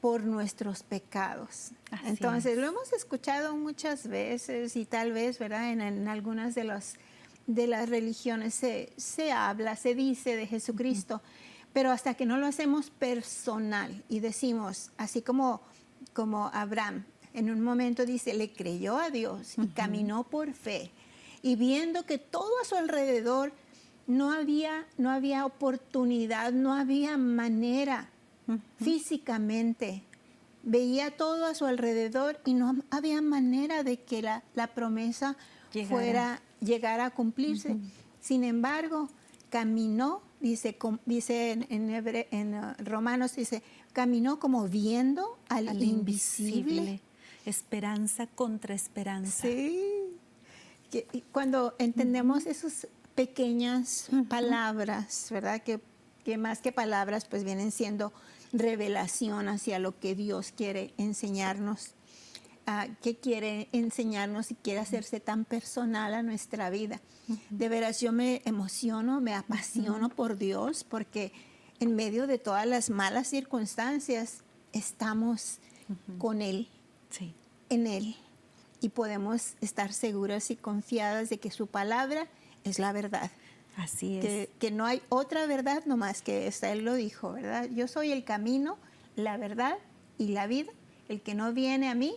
por nuestros pecados. Entonces, lo hemos escuchado muchas veces y tal vez, ¿verdad? En algunas de las religiones se habla, se dice de Jesucristo, pero hasta que no lo hacemos personal y decimos, así como Abraham, en un momento dice, le creyó a Dios y caminó por fe, y viendo que todo a su alrededor no había oportunidad, no había manera físicamente, veía todo a su alrededor y no había manera de que la promesa llegara a cumplirse. Sin embargo, caminó, dice en Romanos, dice, caminó como viendo al invisible. Esperanza contra esperanza. Sí. Cuando entendemos esas pequeñas palabras, ¿verdad? Que más que palabras, pues vienen siendo revelación hacia lo que Dios quiere enseñarnos, que quiere enseñarnos y quiere hacerse tan personal a nuestra vida. De veras, yo me emociono, me apasiono por Dios, porque en medio de todas las malas circunstancias estamos con Él, en Él, y podemos estar seguras y confiadas de que su palabra es la verdad. Así es. Que no hay otra verdad nomás que esta. Él lo dijo, ¿verdad? Yo soy el camino, la verdad y la vida. El que no viene a mí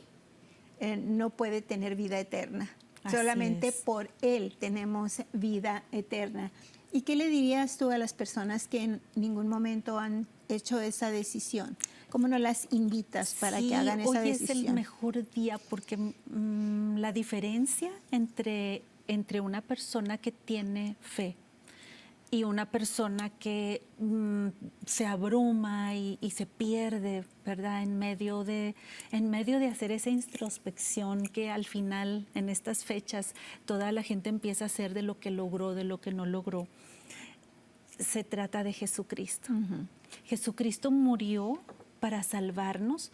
no puede tener vida eterna. Solamente por Él tenemos vida eterna. ¿Y qué le dirías tú a las personas que en ningún momento han hecho esa decisión? ¿Cómo no las invitas para que hagan esa hoy decisión? es el mejor día porque la diferencia entre una persona que tiene fe y una persona que se abruma y se pierde, ¿verdad? En medio de hacer esa introspección que al final, en estas fechas, toda la gente empieza a hacer de lo que logró, de lo que no logró. Se trata de Jesucristo. Jesucristo murió para salvarnos,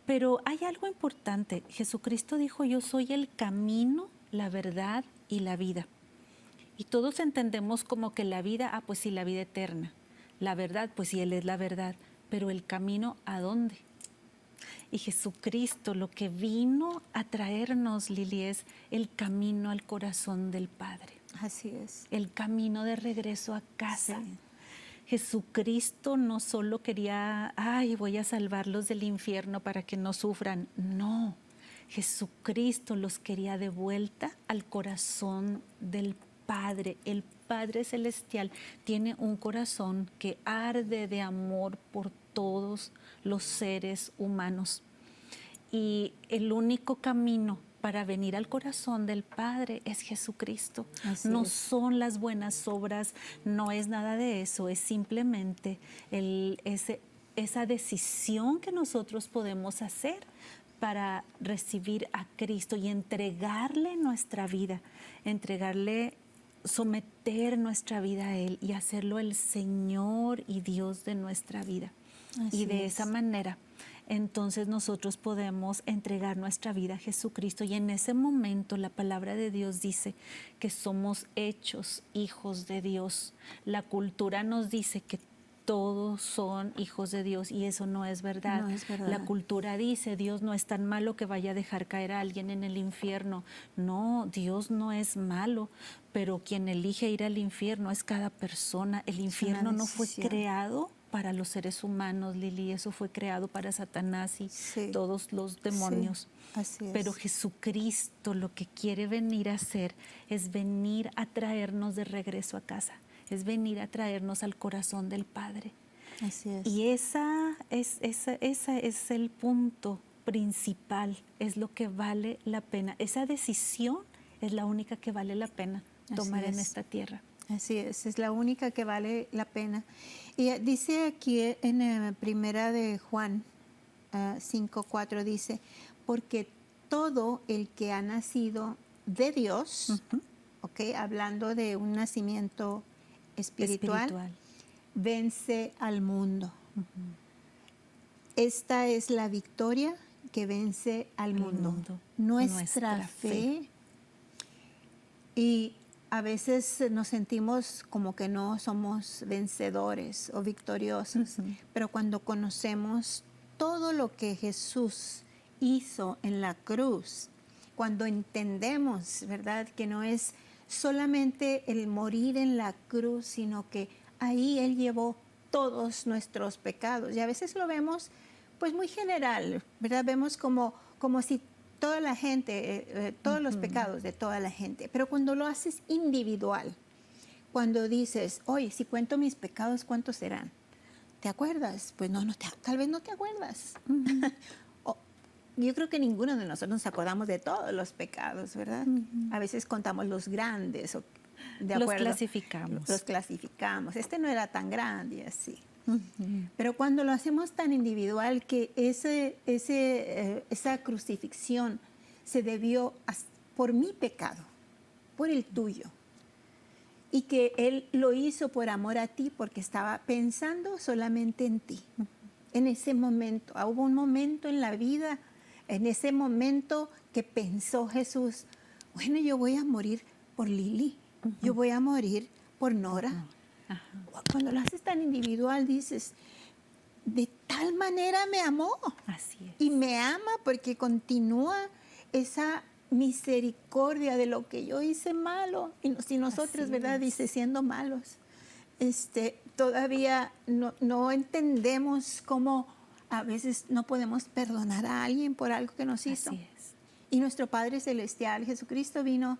pero hay algo importante. Jesucristo dijo, yo soy el camino, la verdad y la vida. Y todos entendemos como que la vida, pues sí, la vida eterna. La verdad, pues sí, Él es la verdad. Pero el camino, ¿a dónde? Y Jesucristo lo que vino a traernos, Lili, es el camino al corazón del Padre. Así es. El camino de regreso a casa. Sí. Jesucristo no solo quería, voy a salvarlos del infierno para que no sufran. No, Jesucristo los quería de vuelta al corazón del Padre. El Padre Celestial tiene un corazón que arde de amor por todos los seres humanos. Y el único camino para venir al corazón del Padre es Jesucristo. No son las buenas obras, no es nada de eso, es simplemente esa decisión que nosotros podemos hacer para recibir a Cristo y entregarle nuestra vida, someter nuestra vida a Él y hacerlo el Señor y Dios de nuestra vida. Y de esa manera, entonces nosotros podemos entregar nuestra vida a Jesucristo y en ese momento la palabra de Dios dice que somos hechos hijos de Dios. La cultura nos dice que todos son hijos de Dios y eso no es verdad. No es verdad. La cultura dice, Dios no es tan malo que vaya a dejar caer a alguien en el infierno. No, Dios no es malo, pero quien elige ir al infierno es cada persona. El infierno no fue creado para los seres humanos, Lili, eso fue creado para Satanás y todos los demonios. Sí, así es. Pero Jesucristo lo que quiere venir a hacer es venir a traernos de regreso a casa. Es venir a traernos al corazón del Padre. Así es. Y esa es el punto principal, es lo que vale la pena. Esa decisión es la única que vale la pena tomar en esta tierra. Así es la única que vale la pena. Y dice aquí en Primera de Juan 5:4, dice, porque todo el que ha nacido de Dios, hablando de un nacimiento espiritual, vence al mundo. Esta es la victoria que vence al mundo. Nuestra fe. Y a veces nos sentimos como que no somos vencedores o victoriosos, pero cuando conocemos todo lo que Jesús hizo en la cruz, cuando entendemos, ¿verdad?, que no es solamente el morir en la cruz, sino que ahí Él llevó todos nuestros pecados. Y a veces lo vemos pues muy general, ¿verdad? Vemos como si toda la gente, todos los pecados de toda la gente. Pero cuando lo haces individual, cuando dices, oye, si cuento mis pecados, ¿cuántos serán? ¿Te acuerdas? Pues tal vez no te acuerdas. Yo creo que ninguno de nosotros nos acordamos de todos los pecados, ¿verdad? A veces contamos los grandes. Los clasificamos. Este no era tan grande y así. Pero cuando lo hacemos tan individual que esa crucifixión se debió por mi pecado, por el tuyo, y que Él lo hizo por amor a ti porque estaba pensando solamente en ti. En ese momento, hubo un momento en la vida, en ese momento que pensó Jesús, bueno, yo voy a morir por Lili, yo voy a morir por Nora. Cuando lo haces tan individual dices, de tal manera me amó. Así es. Y me ama porque continúa esa misericordia de lo que yo hice malo. Y si nosotros, ¿verdad?, dice, siendo malos, todavía no entendemos cómo a veces no podemos perdonar a alguien por algo que nos hizo. Así es. Y nuestro Padre Celestial, Jesucristo, vino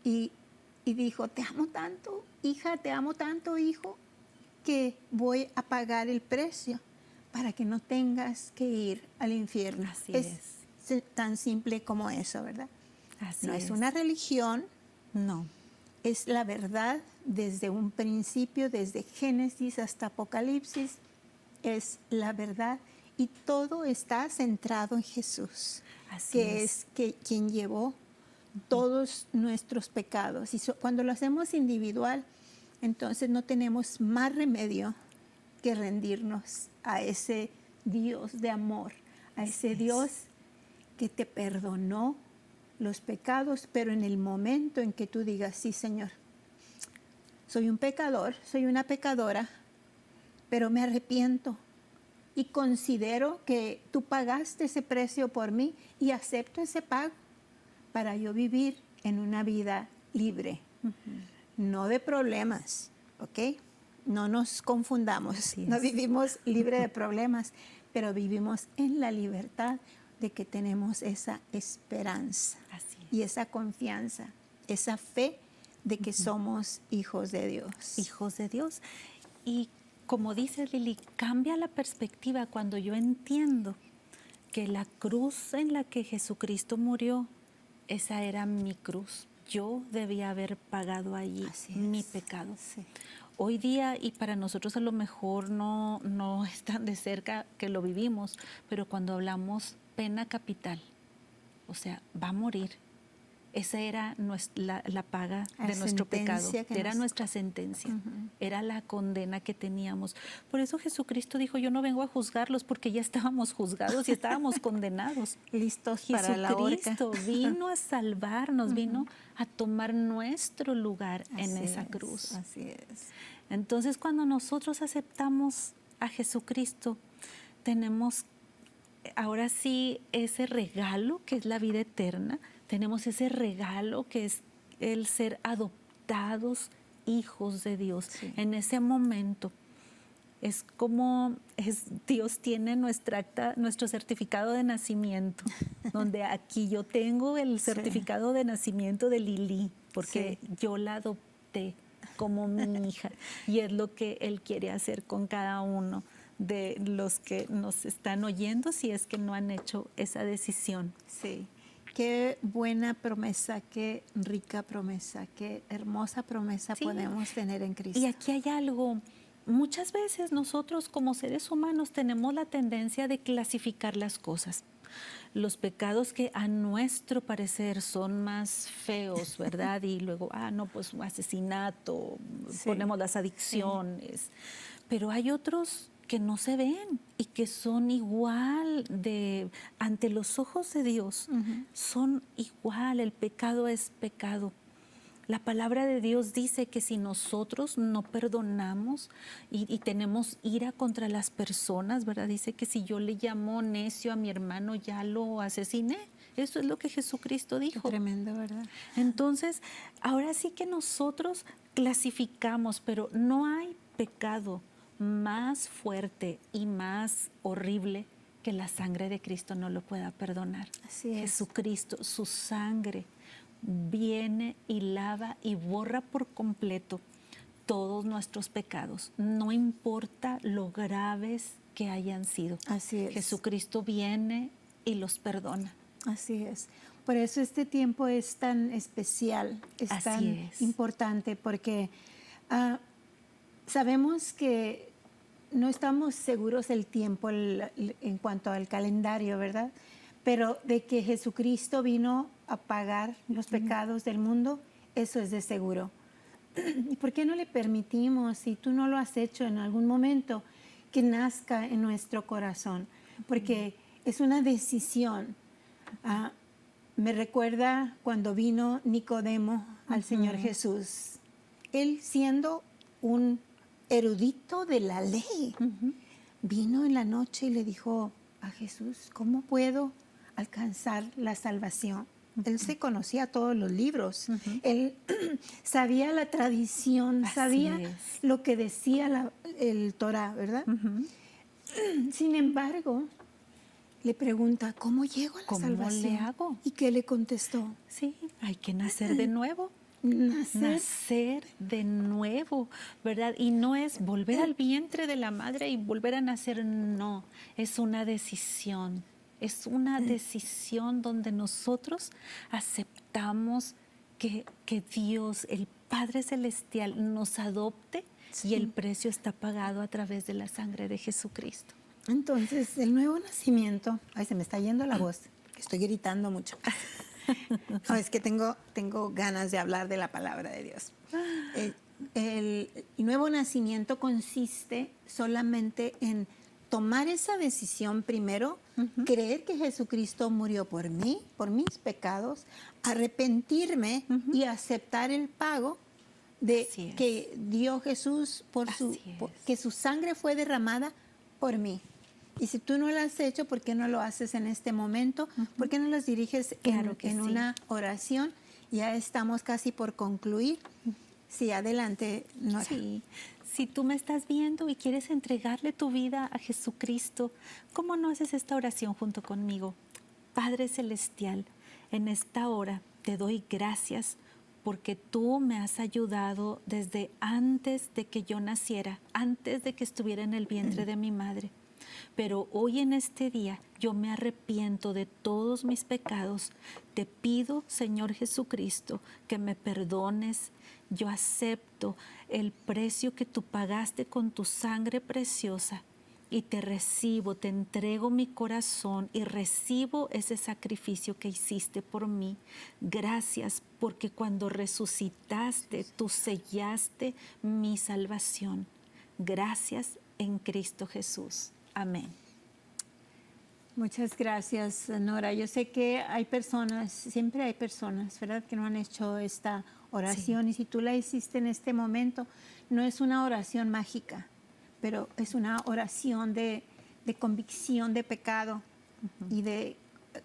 y y dijo, te amo tanto, hija, te amo tanto, hijo, que voy a pagar el precio para que no tengas que ir al infierno. Así es tan simple como eso, ¿verdad? Así no es una religión, No. es la verdad desde un principio, desde Génesis hasta Apocalipsis, es la verdad y todo está centrado en Jesús, Así que es quien llevó todos nuestros pecados. Y cuando lo hacemos individual, entonces no tenemos más remedio que rendirnos a ese Dios de amor, a ese Dios que te perdonó los pecados, pero en el momento en que tú digas, sí, Señor, soy un pecador, soy una pecadora, pero me arrepiento y considero que tú pagaste ese precio por mí y acepto ese pago para yo vivir en una vida libre, no de problemas, ¿ok? No nos confundamos, no vivimos libre de problemas, pero vivimos en la libertad de que tenemos esa esperanza y esa confianza, esa fe de que somos hijos de Dios. Hijos de Dios. Y como dice Lili, cambia la perspectiva cuando yo entiendo que la cruz en la que Jesucristo murió, esa era mi cruz. Yo debía haber pagado allí mi pecado. Sí. Hoy día, y para nosotros a lo mejor no es tan de cerca que lo vivimos, pero cuando hablamos pena capital, o sea, va a morir. Esa era la paga de nuestro pecado, era nuestra sentencia, era la condena que teníamos. Por eso Jesucristo dijo, yo no vengo a juzgarlos porque ya estábamos juzgados y estábamos condenados. Listos para la horca. Jesucristo vino a salvarnos, vino a tomar nuestro lugar en esa cruz. Así es. Entonces, cuando nosotros aceptamos a Jesucristo, tenemos ahora sí ese regalo que es la vida eterna. Tenemos ese regalo que es el ser adoptados hijos de Dios. Sí. En ese momento es como Dios tiene nuestro certificado de nacimiento, donde aquí yo tengo el certificado de nacimiento de Lili, porque yo la adopté como mi hija. Y es lo que Él quiere hacer con cada uno de los que nos están oyendo, si es que no han hecho esa decisión. Sí. Qué buena promesa, qué rica promesa, qué hermosa promesa podemos tener en Cristo. Y aquí hay algo. Muchas veces nosotros como seres humanos tenemos la tendencia de clasificar las cosas. Los pecados que a nuestro parecer son más feos, ¿verdad? Y luego, no, pues asesinato, ponemos las adicciones. Pero hay otros que no se ven y que son igual ante los ojos de Dios, son igual, el pecado es pecado. La palabra de Dios dice que si nosotros no perdonamos y tenemos ira contra las personas, ¿verdad? Dice que si yo le llamo necio a mi hermano, ya lo asesiné. Eso es lo que Jesucristo dijo. Qué tremendo, ¿verdad? Entonces, ahora sí que nosotros clasificamos, pero no hay pecado más fuerte y más horrible que la sangre de Cristo no lo pueda perdonar. Así es. Jesucristo, su sangre viene y lava y borra por completo todos nuestros pecados, no importa lo graves que hayan sido. Así es. Jesucristo viene y los perdona. Así es. Por eso este tiempo es tan especial, es tan importante, porque sabemos que no estamos seguros del tiempo en cuanto al calendario, ¿verdad? Pero de que Jesucristo vino a pagar los pecados del mundo, eso es de seguro. ¿Y por qué no le permitimos, si tú no lo has hecho en algún momento, que nazca en nuestro corazón? Porque es una decisión. Me recuerda cuando vino Nicodemo al Señor Jesús. Él, siendo un erudito de la ley, vino en la noche y le dijo a Jesús, ¿cómo puedo alcanzar la salvación? Él se conocía todos los libros, él sabía la tradición, sabía lo que decía el Torá, ¿verdad? Sin embargo, le pregunta, ¿cómo llego a la salvación? ¿Cómo le hago? ¿Y qué le contestó? Sí, hay que nacer de nuevo. nacer de nuevo, ¿verdad? Y no es volver al vientre de la madre y volver a nacer, no, es una decisión. Es una decisión donde nosotros aceptamos que Dios, el Padre Celestial, nos adopte y el precio está pagado a través de la sangre de Jesucristo. Entonces, el nuevo nacimiento, ay, se me está yendo la voz, estoy gritando mucho. No, es que tengo ganas de hablar de la palabra de Dios. El nuevo nacimiento consiste solamente en tomar esa decisión primero, creer que Jesucristo murió por mí, por mis pecados, arrepentirme y aceptar el pago de que dio Jesús que su sangre fue derramada por mí. Y si tú no lo has hecho, ¿por qué no lo haces en este momento? ¿Por qué no los diriges en una oración? Ya estamos casi por concluir. Sí, adelante, Nora. Sí. Si tú me estás viendo y quieres entregarle tu vida a Jesucristo, ¿cómo no haces esta oración junto conmigo? Padre Celestial, en esta hora te doy gracias porque tú me has ayudado desde antes de que yo naciera, antes de que estuviera en el vientre de mi madre. Pero hoy en este día yo me arrepiento de todos mis pecados. Te pido, Señor Jesucristo, que me perdones. Yo acepto el precio que tú pagaste con tu sangre preciosa y te recibo, te entrego mi corazón y recibo ese sacrificio que hiciste por mí. Gracias porque cuando resucitaste, tú sellaste mi salvación. Gracias en Cristo Jesús. Amén. Muchas gracias, Nora. Yo sé que hay personas, siempre hay personas, ¿verdad?, que no han hecho esta oración. Sí. Y si tú la hiciste en este momento, no es una oración mágica, pero es una oración de convicción de pecado y de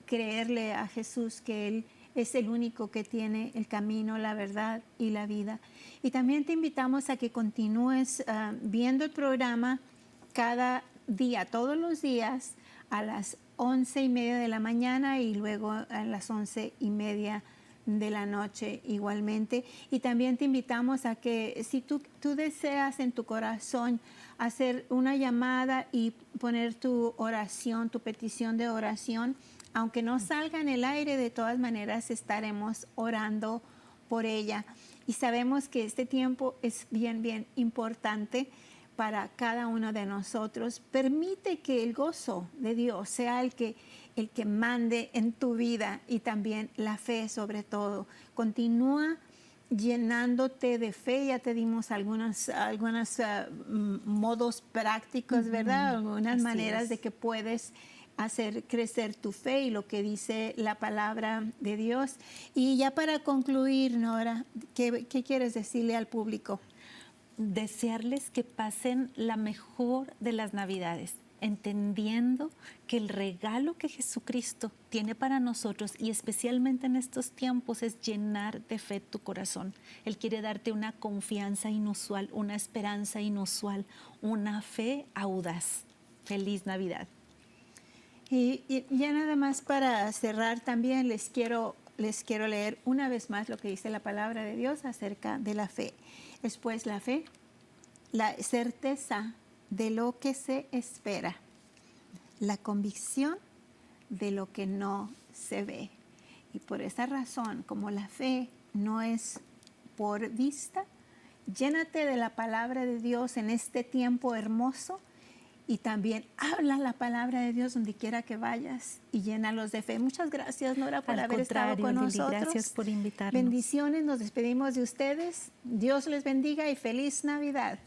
creerle a Jesús que Él es el único que tiene el camino, la verdad y la vida. Y también te invitamos a que continúes viendo el programa cada día, todos los días, a las 11:30 de la mañana y luego a las 11:30 de la noche igualmente. Y también te invitamos a que si tú deseas en tu corazón hacer una llamada y poner tu oración, tu petición de oración, aunque no salga en el aire, de todas maneras estaremos orando por ella. Y sabemos que este tiempo es bien, bien importante para cada uno de nosotros. Permite que el gozo de Dios sea el que mande en tu vida, y también la fe sobre todo. Continúa llenándote de fe. Ya te dimos algunos modos prácticos, ¿verdad? Algunas maneras de que puedes hacer crecer tu fe y lo que dice la palabra de Dios. Y ya para concluir, Nora, ¿qué quieres decirle al público? Desearles que pasen la mejor de las Navidades, entendiendo que el regalo que Jesucristo tiene para nosotros, y especialmente en estos tiempos, es llenar de fe tu corazón. Él quiere darte una confianza inusual, una esperanza inusual, una fe audaz. Feliz Navidad. Y ya nada más para cerrar, también les quiero leer una vez más lo que dice la palabra de Dios acerca de la fe. Después, la fe, la certeza de lo que se espera, la convicción de lo que no se ve. Y por esa razón, como la fe no es por vista, llénate de la palabra de Dios en este tiempo hermoso, y también habla la palabra de Dios donde quiera que vayas y llénalos de fe. Muchas gracias, Nora, por haber estado con nosotros. Gracias por invitarnos. Bendiciones, nos despedimos de ustedes. Dios les bendiga y feliz Navidad.